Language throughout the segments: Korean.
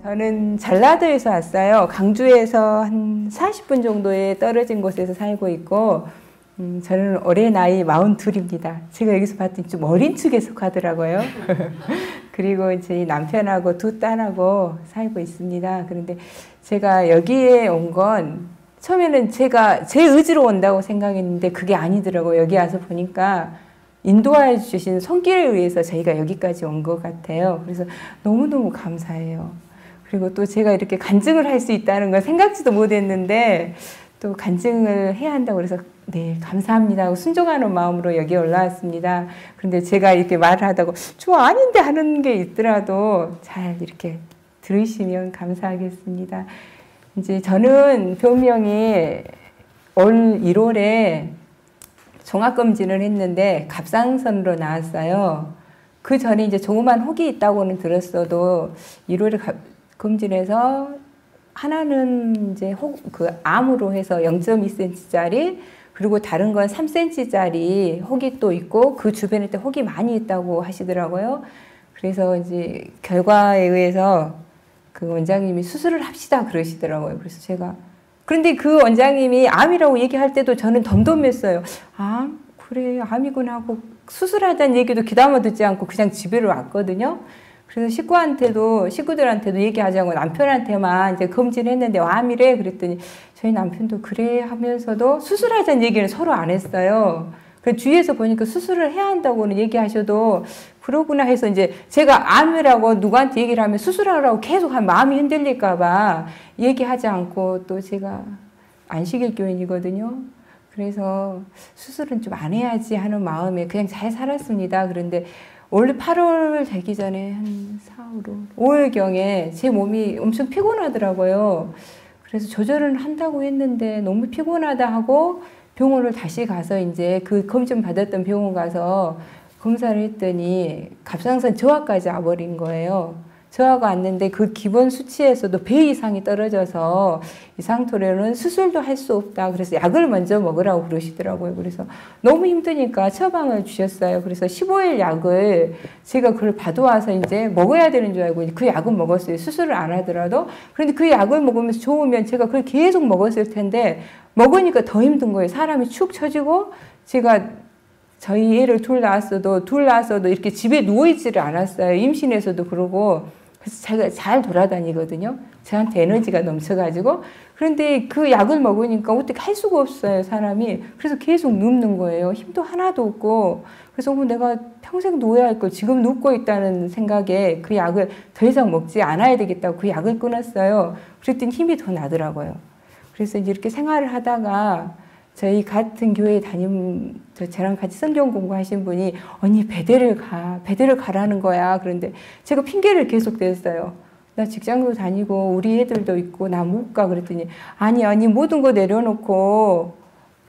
저는 전라도에서 왔어요. 강주에서 한 40분 정도에 떨어진 곳에서 살고 있고, 저는 올해 나이 42입니다. 제가 여기서 봤더니 좀 어린 축에 속하더라고요. 그리고 제 남편하고 두 딸하고 살고 있습니다. 그런데 제가 여기에 온 건 처음에는 제가 제 의지로 온다고 생각했는데 그게 아니더라고요. 여기 와서 보니까 인도해 주신 손길에 의해서 저희가 여기까지 온 것 같아요. 그래서 너무너무 감사해요. 그리고 또 제가 이렇게 간증을 할 수 있다는 걸 생각지도 못했는데 또 간증을 해야 한다고 그래서 네, 감사합니다 하고 순종하는 마음으로 여기 올라왔습니다. 그런데 제가 이렇게 말을 하다가 좀 아닌데 하는 게 있더라도 잘 이렇게 들으시면 감사하겠습니다. 이제 저는 병명이 올 1월에 종합검진을 했는데 갑상선으로 나왔어요. 그 전에 이제 조그만 혹이 있다고는 들었어도 1월에 검진해서 하나는 이제 그 암으로 해서 0.2cm짜리 그리고 다른 건 3cm짜리 혹이 또 있고 그 주변에 또 혹이 많이 있다고 하시더라고요. 그래서 이제 결과에 의해서 그 원장님이 수술을 합시다 그러시더라고요. 그래서 제가 그런데 그 원장님이 암이라고 얘기할 때도 저는 덤덤했어요. 암? 그래 암이구나 하고 수술하자는 얘기도 귀담아 듣지 않고 그냥 집에로 왔거든요. 그래서 식구들한테도 얘기하지 않고 남편한테만 이제 검진했는데 암이래 그랬더니 저희 남편도 그래 하면서도 수술하자는 얘기는 서로 안 했어요. 그 주위에서 보니까 수술을 해야 한다고는 얘기하셔도 그러구나 해서 이제 제가 암이라고 누구한테 얘기를 하면 수술하라고 계속 한 마음이 흔들릴까봐 얘기하지 않고 또 제가 안식일 교인이거든요. 그래서 수술은 좀 안 해야지 하는 마음에 그냥 잘 살았습니다. 그런데 원래 8월 되기 전에 한 5월경에 제 몸이 엄청 피곤하더라고요. 그래서 조절은 한다고 했는데 너무 피곤하다 하고 병원을 다시 가서 이제 그 검진 받았던 병원 가서 검사를 했더니 갑상선 저하까지 와버린 거예요. 저하가 왔는데 그 기본 수치에서도 배 이상이 떨어져서 이 상태로는 수술도 할 수 없다. 그래서 약을 먼저 먹으라고 그러시더라고요. 그래서 너무 힘드니까 처방을 주셨어요. 그래서 15일 약을 제가 그걸 받아와서 이제 먹어야 되는 줄 알고 그 약은 먹었어요. 수술을 안 하더라도. 그런데 그 약을 먹으면서 좋으면 제가 그걸 계속 먹었을 텐데 먹으니까 더 힘든 거예요. 사람이 축 처지고 제가 저희 애를 둘 낳았어도 이렇게 집에 누워있지를 않았어요. 임신해서도 그러고. 그래서 제가 잘 돌아다니거든요. 저한테 에너지가 넘쳐가지고. 그런데 그 약을 먹으니까 어떻게 할 수가 없어요, 사람이. 그래서 계속 눕는 거예요. 힘도 하나도 없고. 그래서 내가 평생 누워야 할 걸 지금 눕고 있다는 생각에 그 약을 더 이상 먹지 않아야 되겠다고 그 약을 끊었어요. 그랬더니 힘이 더 나더라고요. 그래서 이제 이렇게 생활을 하다가 저희 같은 교회 저랑 같이 성경 공부하신 분이 언니 배대를 가라는 거야. 그런데 제가 핑계를 계속 댔어요. 나 직장도 다니고 우리 애들도 있고 나 못 가. 그랬더니 아니 모든 거 내려놓고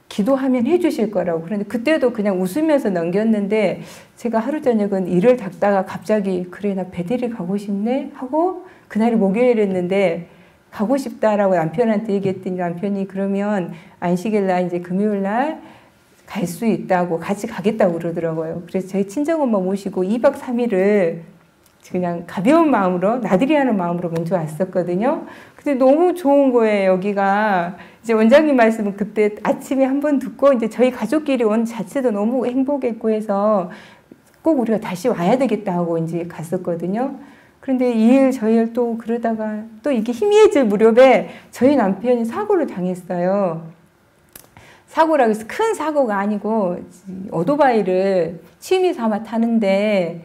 기도하면 해주실 거라고. 그런데 그때도 그냥 웃으면서 넘겼는데 제가 하루 저녁은 일을 닦다가 갑자기 그래 나 배대를 가고 싶네 하고 그날이 목요일이었는데 가고 싶다라고 남편한테 얘기했더니 남편이 그러면 안식일날 이제 금요일날 갈 수 있다고 같이 가겠다고 그러더라고요. 그래서 저희 친정엄마 모시고 2박 3일을 그냥 가벼운 마음으로 나들이 하는 마음으로 먼저 왔었거든요. 근데 너무 좋은 거예요. 여기가 이제 원장님 말씀은 그때 아침에 한번 듣고 이제 저희 가족끼리 온 자체도 너무 행복했고 해서 꼭 우리가 다시 와야 되겠다 하고 이제 갔었거든요. 그런데 이 일 저 일 또 그러다가 또 이게 희미해질 무렵에 저희 남편이 사고를 당했어요. 사고라고 해서 큰 사고가 아니고 오토바이를 취미 삼아 타는데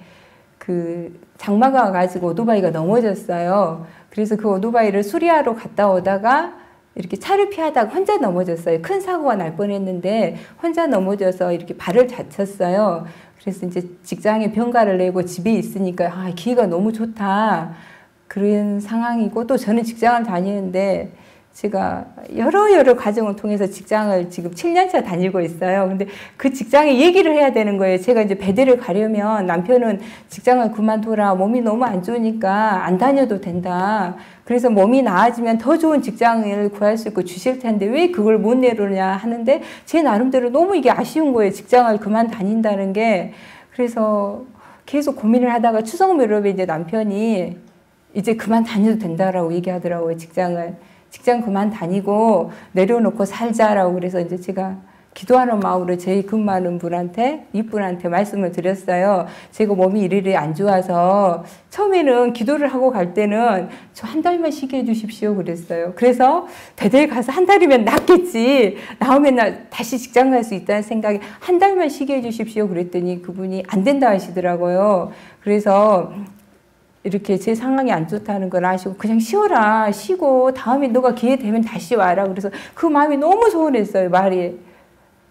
그 장마가 와가지고 오토바이가 넘어졌어요. 그래서 그 오토바이를 수리하러 갔다 오다가 이렇게 차를 피하다가 혼자 넘어졌어요. 큰 사고가 날 뻔했는데 혼자 넘어져서 이렇게 발을 다쳤어요. 그래서 이제 직장에 병가를 내고 집에 있으니까 기회가 너무 좋다 그런 상황이고 또 저는 직장을 다니는데 제가 여러 과정을 통해서 직장을 지금 7년차 다니고 있어요. 근데 그 직장에 얘기를 해야 되는 거예요. 제가 이제 배대를 가려면 남편은 직장을 그만둬라. 몸이 너무 안 좋으니까 안 다녀도 된다. 그래서 몸이 나아지면 더 좋은 직장을 구할 수 있고 주실 텐데 왜 그걸 못 내려냐 하는데 제 나름대로 너무 이게 아쉬운 거예요. 직장을 그만 다닌다는 게. 그래서 계속 고민을 하다가 추석 무렵에 이제 남편이 이제 그만 다녀도 된다라고 얘기하더라고요, 직장을. 직장 그만 다니고 내려놓고 살자라고. 그래서 이제 제가 기도하는 마음으로 저희 근무하는 분한테, 이분한테 말씀을 드렸어요. 제가 몸이 이리리 안 좋아서 처음에는 기도를 하고 갈 때는 저 한 달만 쉬게 해주십시오 그랬어요. 그래서 대대에 가서 한 달이면 낫겠지, 나오면 나 다시 직장 갈 수 있다는 생각에 한 달만 쉬게 해주십시오 그랬더니 그분이 안 된다 하시더라고요. 그래서 이렇게 제 상황이 안 좋다는 걸 아시고 그냥 쉬어라, 쉬고 다음에 너가 기회 되면 다시 와라. 그래서 그 마음이 너무 서운했어요, 말이.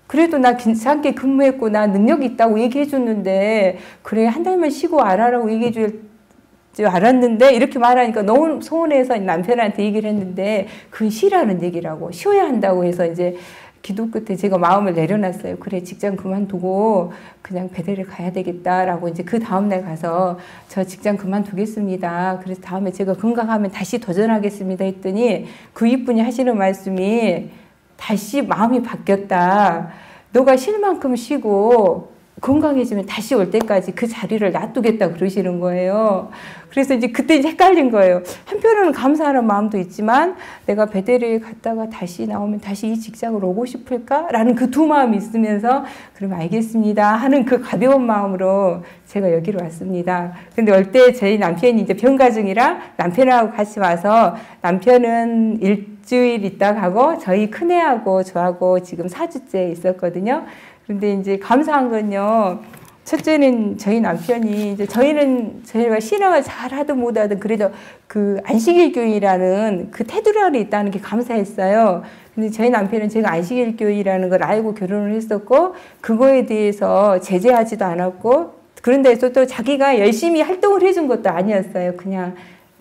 그래도 나 괜찮게 근무했고 나 능력이 있다고 얘기해 줬는데, 그래 한 달만 쉬고 와라라고 얘기해 줄 알았는데 이렇게 말하니까 너무 서운해서 남편한테 얘기를 했는데, 그건 쉬라는 얘기라고, 쉬어야 한다고 해서 이제 기도 끝에 제가 마음을 내려놨어요. 그래, 직장 그만두고 그냥 베델에 가야 되겠다라고. 이제 그 다음날 가서 저 직장 그만두겠습니다, 그래서 다음에 제가 건강하면 다시 도전하겠습니다 했더니 그 이분이 하시는 말씀이 다시 마음이 바뀌었다. 너가 쉴 만큼 쉬고 건강해지면 다시 올 때까지 그 자리를 놔두겠다 그러시는 거예요. 그래서 이제 그때 이제 헷갈린 거예요. 한편으로는 감사하는 마음도 있지만 내가 베델에 갔다가 다시 나오면 다시 이 직장으로 오고 싶을까? 라는 그 두 마음이 있으면서 그럼 알겠습니다 하는 그 가벼운 마음으로 제가 여기로 왔습니다. 근데 올 때 저희 남편이 이제 병가중이라 남편하고 같이 와서, 남편은 일주일 있다 가고 저희 큰애하고 저하고 지금 4주째 있었거든요. 근데 이제 감사한 건요, 첫째는 저희 남편이, 이제 저희가 신앙을 잘 하든 못하든 그래도 그 안식일교회라는 그 테두리에 있다는 게 감사했어요. 근데 저희 남편은 제가 안식일교회라는 걸 알고 결혼을 했었고 그거에 대해서 제재하지도 않았고, 그런 데서 또 자기가 열심히 활동을 해준 것도 아니었어요. 그냥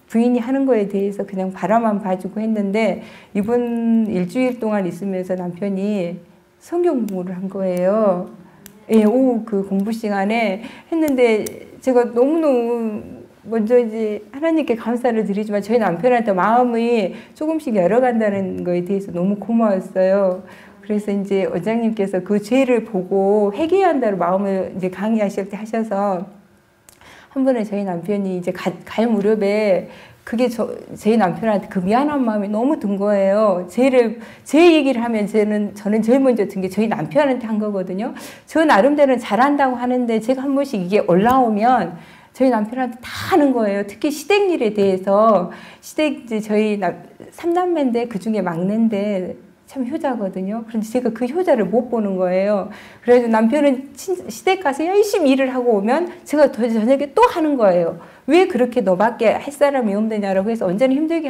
부인이 하는 거에 대해서 그냥 바라만 봐주고 했는데, 이번 일주일 동안 있으면서 남편이 성경 공부를 한 거예요. 예, 오후 그 공부 시간에 했는데 제가 너무너무 먼저 이제 하나님께 감사를 드리지만 저희 남편한테 마음이 조금씩 열어간다는 거에 대해서 너무 고마웠어요. 그래서 이제 원장님께서 그 죄를 보고 회개해야 한다는 마음을 이제 강의하실 때 하셔서, 한 번에 저희 남편이 이제 갈 무렵에 그게 저희 남편한테 그 미안한 마음이 너무 든 거예요. 제 얘기를 하면 저는 제일 먼저 든 게 저희 남편한테 한 거거든요. 저 나름대로는 잘한다고 하는데 제가 한 번씩 이게 올라오면 저희 남편한테 다 하는 거예요. 특히 시댁 일에 대해서. 시댁, 이제 저희 3남매인데 그 중에 막내인데 참 효자거든요. 그런데 제가 그 효자를 못 보는 거예요. 그래서 남편은 시댁 가서 열심히 일을 하고 오면 제가 저녁에 또 하는 거예요. 왜 그렇게 너밖에 할 사람이 없느냐라고 해서 언제나 힘들게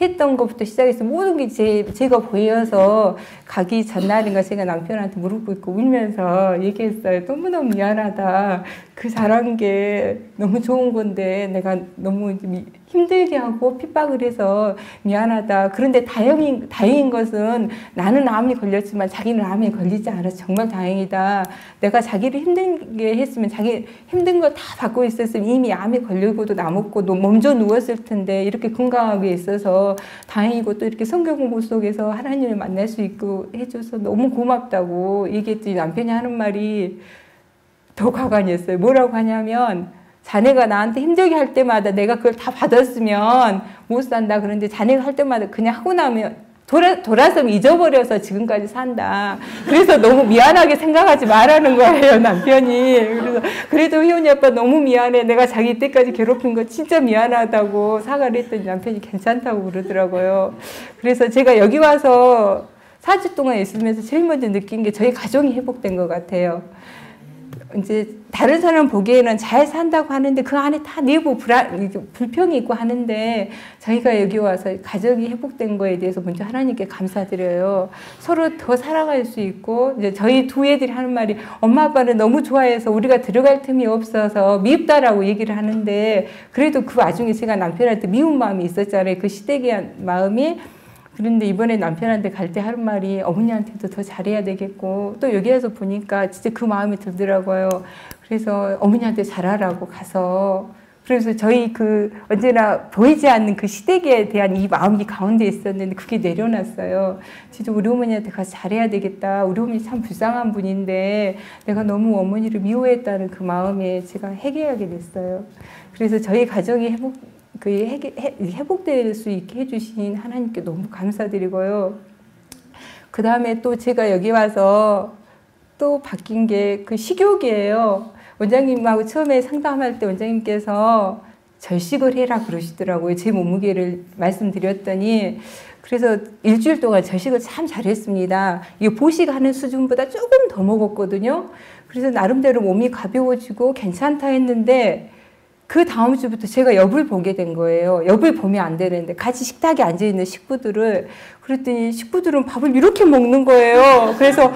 했던 것부터 시작해서 모든 게 제가 보여서 가기 전날인가 제가 남편한테 무릎 꿇고 울면서 얘기했어요. 너무너무 미안하다. 그 잘한 게 너무 좋은 건데 내가 너무 힘들게 하고 핍박을 해서 미안하다. 그런데 다행인 것은 나는 암이 걸렸지만 자기는 암이 걸리지 않아서 정말 다행이다. 내가 자기를 힘들게 했으면 자기 힘든 걸 다 받고 있었으면 이미 암이 걸리고도 남았고 먼저 누웠을 텐데 이렇게 건강하게 있어서 다행이고, 또 이렇게 성경 공부 속에서 하나님을 만날 수 있고 해줘서 너무 고맙다고 얘기했더니 남편이 하는 말이 더 가관이었어요. 뭐라고 하냐면, 자네가 나한테 힘들게 할 때마다 내가 그걸 다 받았으면 못 산다. 그런데 자네가 할 때마다 그냥 하고 나면 돌아서면 잊어버려서 지금까지 산다. 그래서 너무 미안하게 생각하지 말라는 거예요, 남편이. 그래서 그래도 희원이 아빠 너무 미안해. 내가 자기 이때까지 괴롭힌 거 진짜 미안하다고 사과를 했더니 남편이 괜찮다고 그러더라고요. 그래서 제가 여기 와서 4주 동안 있으면서 제일 먼저 느낀 게 저희 가정이 회복된 것 같아요. 이제 다른 사람 보기에는 잘 산다고 하는데 그 안에 다 내부 불평이 있고 하는데, 저희가 여기 와서 가정이 회복된 거에 대해서 먼저 하나님께 감사드려요. 서로 더 살아갈 수 있고, 이제 저희 두 애들이 하는 말이, 엄마 아빠는 너무 좋아해서 우리가 들어갈 틈이 없어서 미흡다라고 얘기를 하는데, 그래도 그 와중에 제가 남편한테 미운 마음이 있었잖아요. 그 시댁의 마음이. 그런데 이번에 남편한테 갈 때 하는 말이, 어머니한테도 더 잘해야 되겠고, 또 여기 와서 보니까 진짜 그 마음이 들더라고요. 그래서 어머니한테 잘하라고 가서, 그래서 저희 언제나 보이지 않는 그 시댁에 대한 이 마음이 가운데 있었는데 그게 내려놨어요. 진짜 우리 어머니한테 가서 잘해야 되겠다. 우리 어머니 참 불쌍한 분인데 내가 너무 어머니를 미워했다는 그 마음에 제가 회개하게 됐어요. 그래서 저희 가정이 회복될 수 있게 해주신 하나님께 너무 감사드리고요. 그 다음에 또 제가 여기 와서 또 바뀐 게 그 식욕이에요. 원장님하고 처음에 상담할 때 원장님께서 절식을 해라 그러시더라고요. 제 몸무게를 말씀드렸더니. 그래서 일주일 동안 절식을 참 잘했습니다. 이게 보식하는 수준보다 조금 더 먹었거든요. 그래서 나름대로 몸이 가벼워지고 괜찮다 했는데 그 다음 주부터 제가 엽을 보게 된 거예요. 엽을 보면 안 되는데 같이 식탁에 앉아있는 식구들을 그랬더니 식구들은 밥을 이렇게 먹는 거예요. 그래서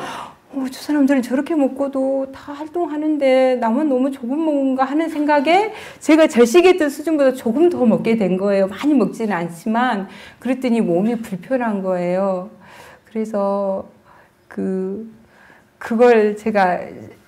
저 사람들은 저렇게 먹고도 다 활동하는데 나만 너무 조금 먹은가 하는 생각에 제가 절식했던 수준보다 조금 더 먹게 된 거예요. 많이 먹지는 않지만. 그랬더니 몸이 불편한 거예요. 그래서 그걸 제가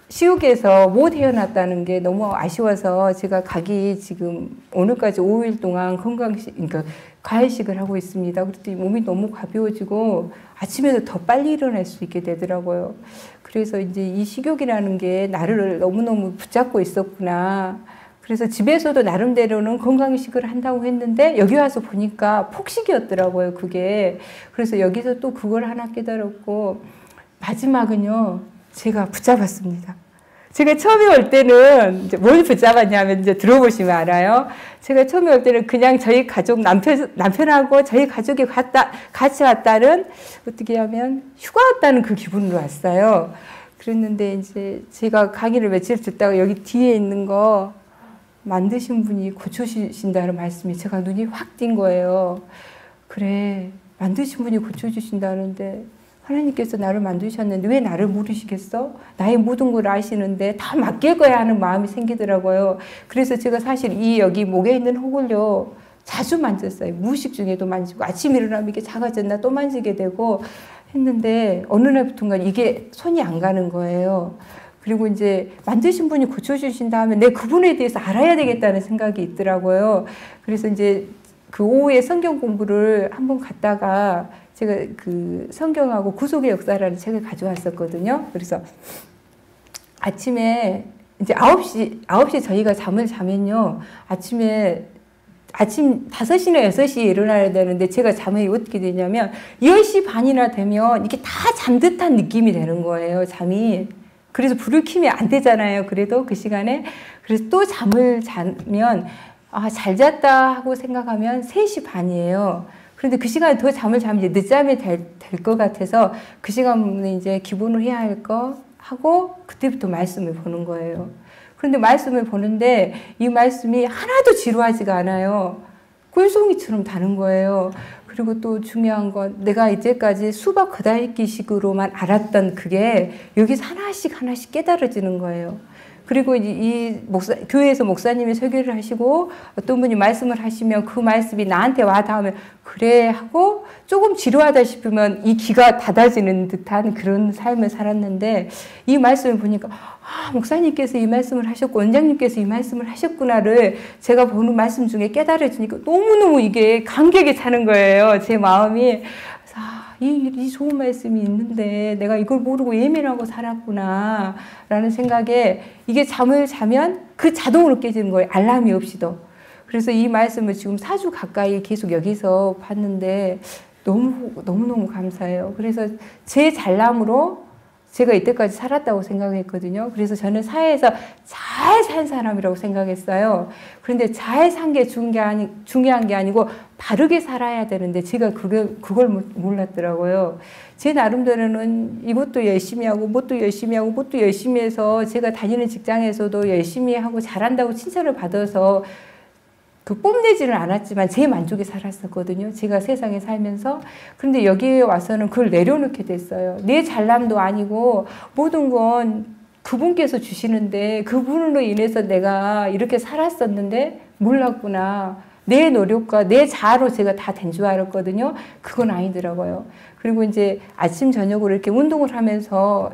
시육에서 못 헤어났다는 게 너무 아쉬워서 제가 가기 지금 오늘까지 5일 동안 그러니까 과일식을 하고 있습니다. 그랬더니 몸이 너무 가벼워지고 아침에도 더 빨리 일어날 수 있게 되더라고요. 그래서 이제 이 식욕이라는 게 나를 너무너무 붙잡고 있었구나. 그래서 집에서도 나름대로는 건강식을 한다고 했는데 여기 와서 보니까 폭식이었더라고요, 그게. 그래서 여기서 또 그걸 하나 깨달았고 마지막은요, 제가 붙잡았습니다. 제가 처음에 올 때는 이제 뭘 붙잡았냐면 이제 들어보시면 알아요. 제가 처음에 올 때는 그냥 저희 가족 남편하고 저희 가족이 같이 왔다는 어떻게 하면 휴가 왔다는 그 기분으로 왔어요. 그랬는데 이제 제가 강의를 며칠 듣다가 여기 뒤에 있는 거 만드신 분이 고쳐주신다는 말씀이 제가 눈이 확 띈 거예요. 그래, 만드신 분이 고쳐주신다는데 하나님께서 나를 만드셨는데 왜 나를 모르시겠어? 나의 모든 걸 아시는데 다 맡길 거야 하는 마음이 생기더라고요. 그래서 제가 사실 여기 목에 있는 혹을요 자주 만졌어요. 무의식 중에도 만지고 아침에 일어나면 이게 작아졌나 또 만지게 되고 했는데 어느 날부터인가 이게 손이 안 가는 거예요. 그리고 이제 만드신 분이 고쳐주신 다음에 내 그분에 대해서 알아야 되겠다는 생각이 있더라고요. 그래서 이제 그 오후에 성경 공부를 한번 갔다가 제가 그 성경하고 구속의 역사라는 책을 가져왔었거든요. 그래서 아침에 이제 9시 저희가 잠을 자면요. 아침 5시나 6시에 일어나야 되는데 제가 잠이 어떻게 되냐면 10시 반이나 되면 이게 다 잠듯한 느낌이 되는 거예요. 잠이. 그래서 불을 켜면 안 되잖아요. 그래도 그 시간에. 그래서 또 잠을 자면 잘 잤다 하고 생각하면 3시 반이에요. 그런데 그 시간에 더 잠을 자면 이제 늦잠이 될 것 같아서 그 시간에 이제 기본으로 해야 할 거 하고 그때부터 말씀을 보는 거예요. 그런데 말씀을 보는데 이 말씀이 하나도 지루하지가 않아요. 꿀송이처럼 다는 거예요. 그리고 또 중요한 건 내가 이제까지 수박 걷어읽기식으로만 알았던 그게 여기서 하나씩 깨달아지는 거예요. 그리고 교회에서 목사님이 설교를 하시고 어떤 분이 말씀을 하시면 그 말씀이 나한테 와 닿으면 그래 하고 조금 지루하다 싶으면 이 귀가 닫아지는 듯한 그런 삶을 살았는데 이 말씀을 보니까 목사님께서 이 말씀을 하셨고 원장님께서 이 말씀을 하셨구나를 제가 보는 말씀 중에 깨달아지니까 너무너무 이게 감격에 차는 거예요. 제 마음이. 이 좋은 말씀이 있는데 내가 이걸 모르고 예민하고 살았구나 라는 생각에 이게 잠을 자면 그 자동으로 깨지는 거예요. 알람이 없이도. 그래서 이 말씀을 지금 4주 가까이 계속 여기서 봤는데 너무너무 감사해요. 그래서 제 잘남으로 제가 이때까지 살았다고 생각했거든요. 그래서 저는 사회에서 잘 산 사람이라고 생각했어요. 그런데 잘 산 게 중요한 게 아니고 바르게 살아야 되는데 제가 그걸 몰랐더라고요. 제 나름대로는 이것도 열심히 하고 뭣도 열심히 하고 뭣도 열심히 해서 제가 다니는 직장에서도 열심히 하고 잘한다고 칭찬을 받아서 뽐내지는 않았지만 제 만족에 살았었거든요. 제가 세상에 살면서. 그런데 여기에 와서는 그걸 내려놓게 됐어요. 내 잘남도 아니고 모든 건 그분께서 주시는데 그분으로 인해서 내가 이렇게 살았었는데 몰랐구나. 내 노력과 내 자아로 제가 다 된 줄 알았거든요. 그건 아니더라고요. 그리고 이제 아침 저녁으로 이렇게 운동을 하면서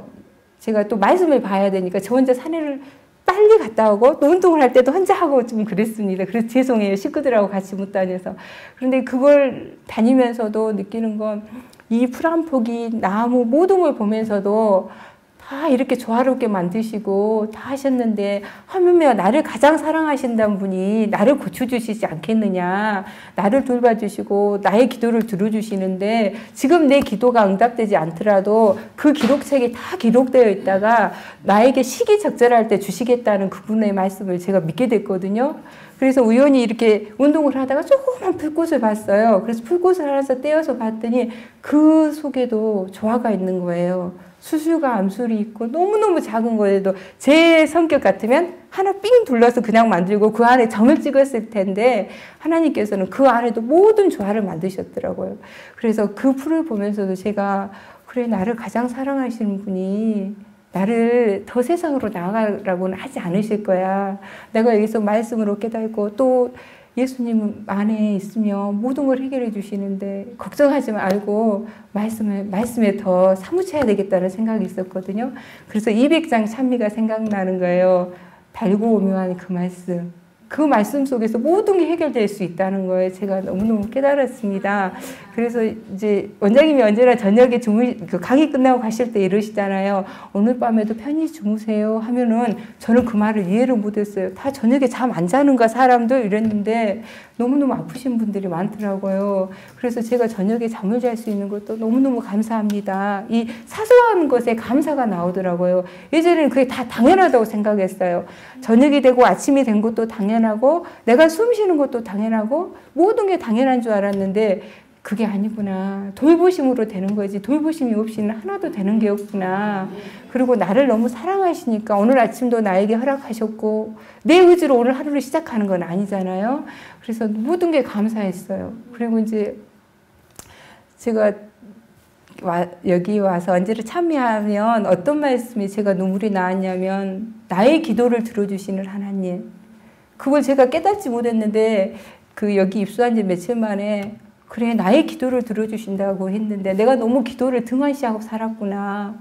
제가 또 말씀을 봐야 되니까 저 혼자 산에를 빨리 갔다 오고 또 운동을 할 때도 혼자 하고 좀 그랬습니다. 그래서 죄송해요. 식구들하고 같이 못 다녀서. 그런데 그걸 다니면서도 느끼는 건 이 풀 한 포기, 나무 모든 걸 보면서도 다 이렇게 조화롭게 만드시고 다 하셨는데 하물며 나를 가장 사랑하신다는 분이 나를 고쳐주시지 않겠느냐. 나를 돌봐주시고 나의 기도를 들어주시는데 지금 내 기도가 응답되지 않더라도 그 기록책에 다 기록되어 있다가 나에게 시기적절할 때 주시겠다는 그분의 말씀을 제가 믿게 됐거든요. 그래서 우연히 이렇게 운동을 하다가 조그만 풀꽃을 봤어요. 그래서 풀꽃을 하나서 떼어서 봤더니 그 속에도 조화가 있는 거예요. 수술과 암술이 있고 너무너무 작은 거에도 제 성격 같으면 하나 삥 둘러서 그냥 만들고 그 안에 점을 찍었을 텐데 하나님께서는 그 안에도 모든 조화를 만드셨더라고요. 그래서 그 풀을 보면서도 제가 그래 나를 가장 사랑하시는 분이 나를 더 세상으로 나아가라고는 하지 않으실 거야. 내가 여기서 말씀으로 깨닫고 또 예수님 안에 있으면 모든 걸 해결해 주시는데 걱정하지 말고 말씀에 더 사무쳐야 되겠다는 생각이 있었거든요. 그래서 200장 찬미가 생각나는 거예요. 달고 오묘한 그 말씀. 그 말씀 속에서 모든 게 해결될 수 있다는 거에 제가 너무너무 깨달았습니다. 그래서 이제 원장님이 언제나 저녁에 강의 끝나고 가실 때 이러시잖아요. 오늘 밤에도 편히 주무세요 하면은 저는 그 말을 이해를 못했어요. 다 저녁에 잠 안 자는가 사람들 이랬는데 너무너무 아프신 분들이 많더라고요. 그래서 제가 저녁에 잠을 잘 수 있는 것도 너무너무 감사합니다. 이 사소한 것에 감사가 나오더라고요. 예전에는 그게 다 당연하다고 생각했어요. 저녁이 되고 아침이 된 것도 당연하고 내가 숨 쉬는 것도 당연하고 모든 게 당연한 줄 알았는데 그게 아니구나. 돌보심으로 되는 거지. 돌보심이 없이는 하나도 되는 게 없구나. 그리고 나를 너무 사랑하시니까 오늘 아침도 나에게 허락하셨고 내 의지로 오늘 하루를 시작하는 건 아니잖아요. 그래서 모든 게 감사했어요. 그리고 이제 제가 여기 와서 언제를 참여하면 어떤 말씀이 제가 눈물이 나왔냐면 나의 기도를 들어주시는 하나님. 그걸 제가 깨닫지 못했는데 여기 입수한 지 며칠 만에 그래 나의 기도를 들어주신다고 했는데 내가 너무 기도를 등한시하고 살았구나.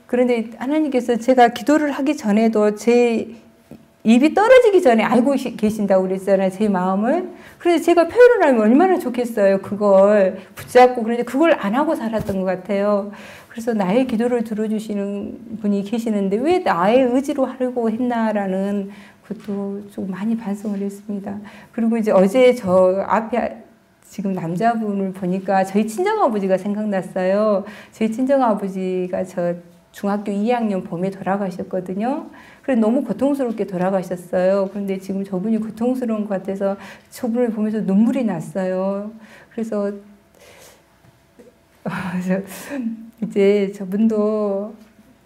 그런데 하나님께서 제가 기도를 하기 전에도 제 입이 떨어지기 전에 알고 계신다고 그랬잖아요. 제 마음을. 그래서 제가 표현을 하면 얼마나 좋겠어요. 그걸 붙잡고. 그런데 그걸 안 하고 살았던 것 같아요. 그래서 나의 기도를 들어주시는 분이 계시는데 왜 나의 의지로 하려고 했나라는 것도 좀 많이 반성을 했습니다. 그리고 이제 어제 저 앞에 지금 남자분을 보니까 저희 친정아버지가 생각났어요. 저희 친정아버지가 저 중학교 2학년 봄에 돌아가셨거든요. 그래서 너무 고통스럽게 돌아가셨어요. 그런데 지금 저분이 고통스러운 것 같아서 저분을 보면서 눈물이 났어요. 그래서 이제 저분도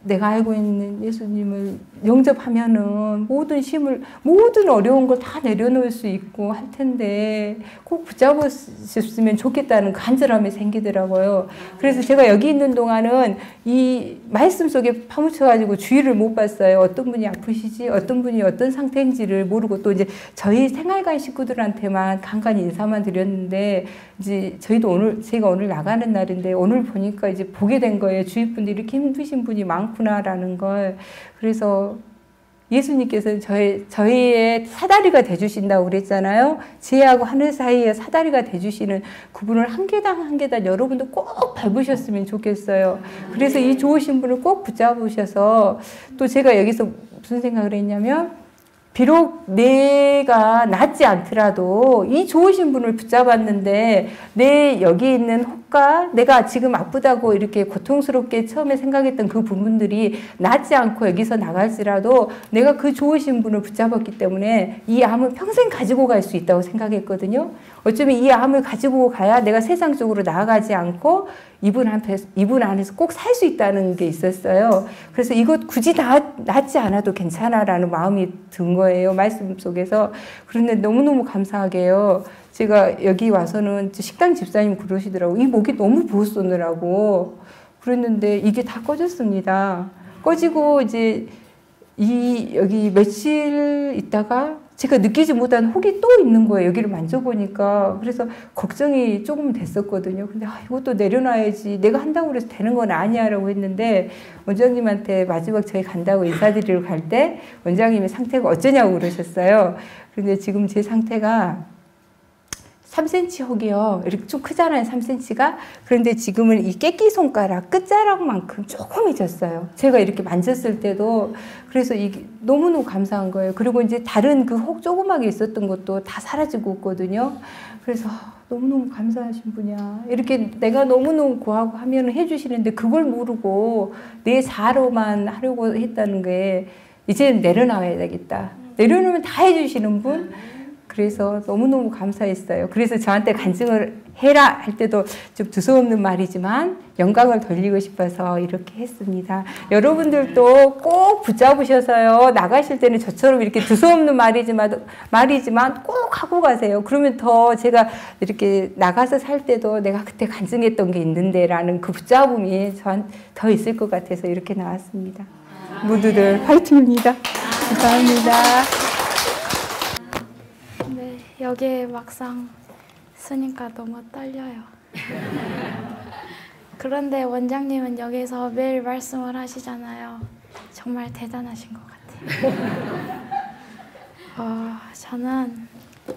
내가 알고 있는 예수님을 영접하면은 모든 어려운 걸 다 내려놓을 수 있고 할 텐데 꼭 붙잡으셨으면 좋겠다는 간절함이 생기더라고요. 그래서 제가 여기 있는 동안은 이 말씀 속에 파묻혀가지고 주의를 못 봤어요. 어떤 분이 아프시지, 어떤 분이 어떤 상태인지를 모르고 또 이제 저희 생활관 식구들한테만 간간히 인사만 드렸는데 이제 제가 오늘 나가는 날인데 오늘 보니까 이제 보게 된 거예요. 주위 분들이 이렇게 힘드신 분이 많구나라는 걸. 그래서 예수님께서 저희의 사다리가 돼주신다고 그랬잖아요. 지혜하고 하늘 사이에 사다리가 돼주시는 그분을 한 계단 한 계단 여러분도 꼭 밟으셨으면 좋겠어요. 그래서 이 좋으신 분을 꼭 붙잡으셔서 또 제가 여기서 무슨 생각을 했냐면 비록 내가 낫지 않더라도 이 좋으신 분을 붙잡았는데 내 여기 있는 혹과 내가 지금 아프다고 이렇게 고통스럽게 처음에 생각했던 그 부분들이 낫지 않고 여기서 나갈지라도 내가 그 좋으신 분을 붙잡았기 때문에 이 암은 평생 가지고 갈 수 있다고 생각했거든요. 어쩌면 이 암을 가지고 가야 내가 세상적으로 나아가지 않고 이분 안에서 꼭 살 수 있다는 게 있었어요. 그래서 이것 굳이 낫지 않아도 괜찮아라는 마음이 든 거예요. 말씀 속에서. 그런데 너무너무 감사하게요. 제가 여기 와서는 식당 집사님 그러시더라고요. 이 목이 너무 부었었느라고. 그랬는데 이게 다 꺼졌습니다. 꺼지고 이제 여기 며칠 있다가 제가 느끼지 못한 혹이 또 있는 거예요. 여기를 만져보니까. 그래서 걱정이 조금 됐었거든요. 근데 이것도 내려놔야지. 내가 한다고 그래서 되는 건 아니야 라고 했는데 원장님한테 마지막 저희 간다고 인사드리러 갈 때 원장님의 상태가 어쩌냐고 그러셨어요. 그런데 지금 제 상태가 3cm 혹이요. 이렇게 좀 크잖아요, 3cm가. 그런데 지금은 이 깨끼 손가락 끝자락만큼 조금해졌어요. 제가 이렇게 만졌을 때도. 그래서 이게 너무너무 감사한 거예요. 그리고 이제 다른 그 혹 조그맣게 있었던 것도 다 사라지고 있거든요. 그래서 너무너무 감사하신 분이야. 이렇게 내가 너무너무 구하고 하면 해주시는데 그걸 모르고 내 자로만 하려고 했다는 게 이제 내려놔야 되겠다. 내려놓으면 다 해주시는 분. 그래서 너무너무 감사했어요. 그래서 저한테 간증을 해라 할 때도 좀 두서없는 말이지만 영광을 돌리고 싶어서 이렇게 했습니다. 여러분들도 꼭 붙잡으셔서요. 나가실 때는 저처럼 이렇게 두서없는 말이지만 꼭 하고 가세요. 그러면 더 제가 이렇게 나가서 살 때도 내가 그때 간증했던 게 있는데 라는 그 붙잡음이 저한테 더 있을 것 같아서 이렇게 나왔습니다. 모두들 화이팅입니다. 감사합니다. 네, 여기에 막상 쓰니까 너무 떨려요. 그런데 원장님은 여기서 매일 말씀을 하시잖아요. 정말 대단하신 것 같아요. 저는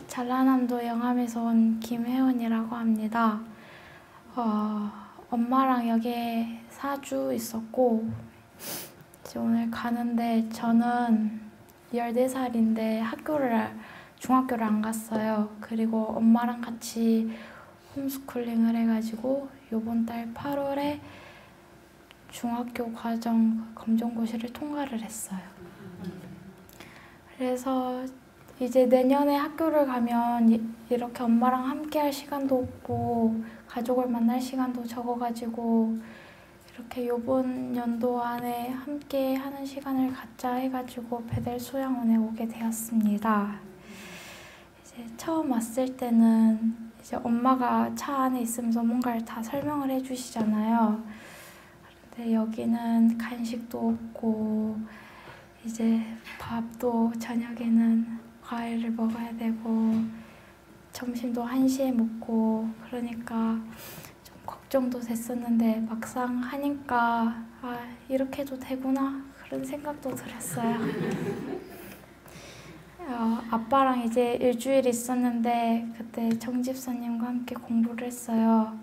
전라남도 영암에서 온 김혜원이라고 합니다. 엄마랑 여기에 4주 있었고 이제 오늘 가는데 저는 14살인데 중학교를 안 갔어요. 그리고 엄마랑 같이 홈스쿨링을 해가지고 요번 달 8월에 중학교 과정 검정고시를 통과를 했어요. 그래서 이제 내년에 학교를 가면 이렇게 엄마랑 함께 할 시간도 없고 가족을 만날 시간도 적어가지고 이렇게 요번 연도 안에 함께 하는 시간을 갖자 해가지고 배델 수양원에 오게 되었습니다. 이제 처음 왔을 때는 이제 엄마가 차 안에 있으면서 뭔가를 다 설명을 해주시잖아요. 근데 여기는 간식도 없고 이제 밥도 저녁에는 과일을 먹어야 되고 점심도 1시에 먹고 그러니까 좀 걱정도 됐었는데 막상 하니까 이렇게 해도 되구나 그런 생각도 들었어요. 아빠랑 이제 일주일 있었는데 그때 정집사님과 함께 공부를 했어요.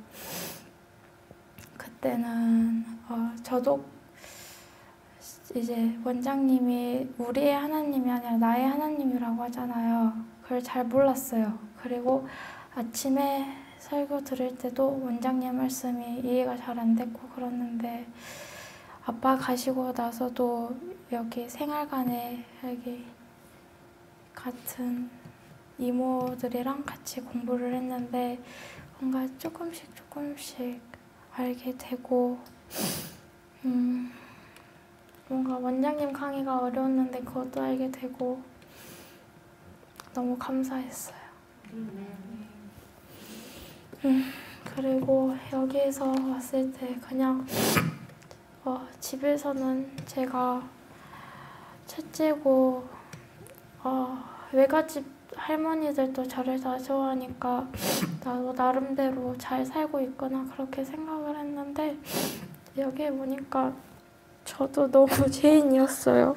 그때는 저도 이제 원장님이 우리의 하나님이 아니라 나의 하나님이라고 하잖아요. 그걸 잘 몰랐어요. 그리고 아침에 설교 들을 때도 원장님 말씀이 이해가 잘 안 됐고 그러는데 아빠 가시고 나서도 여기 생활관에 여기 같은 이모들이랑 같이 공부를 했는데 뭔가 조금씩 알게 되고 뭔가 원장님 강의가 어려웠는데 그것도 알게 되고 너무 감사했어요. 그리고 여기에서 왔을 때 그냥 집에서는 제가 첫째고 외갓집 할머니들도 저를 다 좋아하니까 나도 나름대로 잘 살고 있거나 그렇게 생각을 했는데 여기에 오니까 저도 너무 죄인이었어요.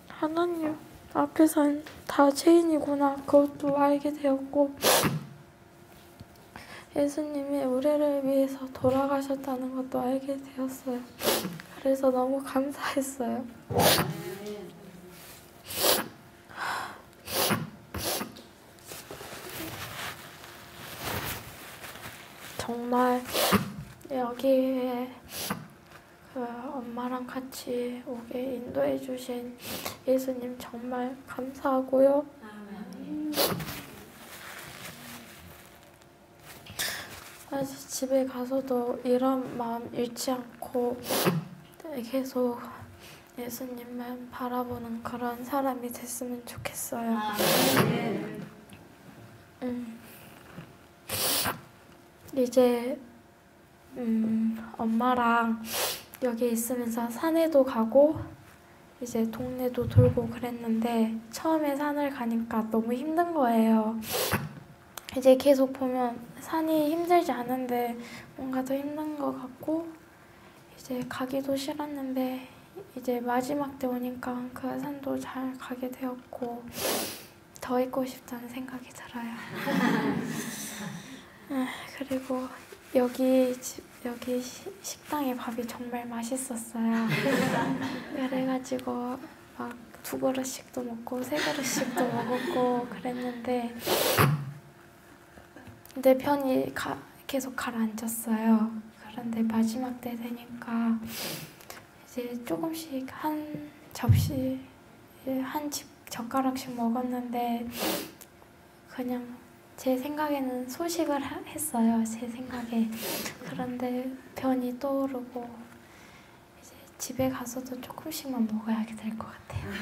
하나님 앞에선 다 죄인이구나 그것도 알게 되었고 예수님이 우리를 위해서 돌아가셨다는 것도 알게 되었어요. 그래서 너무 감사했어요. 정말 여기에 엄마랑 같이 오게 인도해 주신 예수님 정말 감사하고요. 사실 집에 가서도 이런 마음 잃지 않고 계속 예수님만 바라보는 그런 사람이 됐으면 좋겠어요. 이제 엄마랑 여기 있으면서 산에도 가고 이제 동네도 돌고 그랬는데 처음에 산을 가니까 너무 힘든 거예요. 이제 계속 보면 산이 힘들지 않은데 뭔가 더 힘든 것 같고 이제 가기도 싫었는데 이제 마지막 때 오니까 그 산도 잘 가게 되었고 더 있고 싶다는 생각이 들어요. 그리고 여기 식당의 밥이 정말 맛있었어요. 그래가지고 막 2그릇씩도 먹고 3그릇씩도 먹었고 그랬는데 내 편이 계속 가라앉았어요. 그런데 마지막 때 되니까 이제 조금씩 한 접시 한 젓가락씩 먹었는데 그냥 제 생각에는 소식을 했어요. 제 생각에. 그런데 변이 떠오르고 이제 집에 가서도 조금씩만 먹어야 될 것 같아요.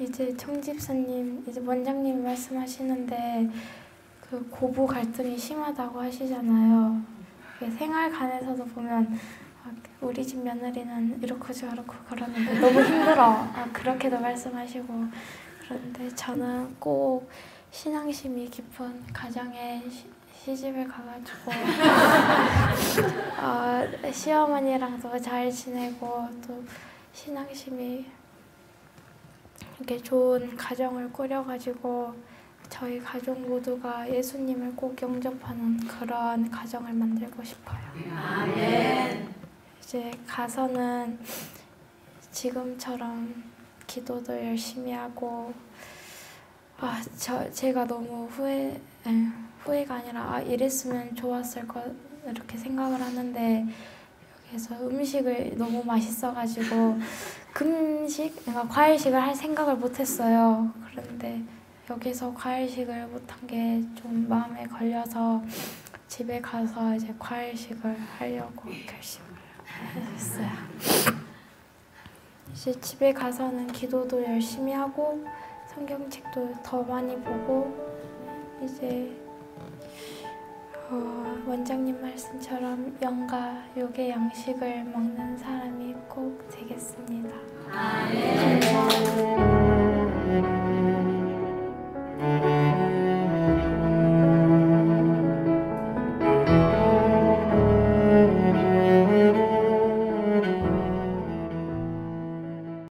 이제 정집사님, 이제 원장님 말씀하시는데 그 고부 갈등이 심하다고 하시잖아요. 생활관에서도 보면 우리 집 며느리는 이렇고 저렇고 그러는데 너무 힘들어. 그렇게도 말씀하시고 그런데 저는 꼭 신앙심이 깊은 가정에 시집을 가가지고 시어머니랑도 잘 지내고 또 신앙심이 이렇게 좋은 가정을 꾸려가지고 저희 가족 모두가 예수님을 꼭 영접하는 그런 가정을 만들고 싶어요. 아멘. 이제 가서는 지금처럼 기도도 열심히 하고 제가 너무 후회가 아니라 이랬으면 좋았을 것 이렇게 생각을 하는데 여기서 음식을 너무 맛있어가지고 그러니까 과일식을 할 생각을 못했어요. 그런데 여기서 과일식을 못한 게 좀 마음에 걸려서 집에 가서 이제 과일식을 하려고 결심을 했어요. 이제 집에 가서는 기도도 열심히 하고 성경책도 더 많이 보고 이제 원장님 말씀처럼 영가 육의 양식을 먹는 사람이 꼭 되겠습니다. 감사합니다.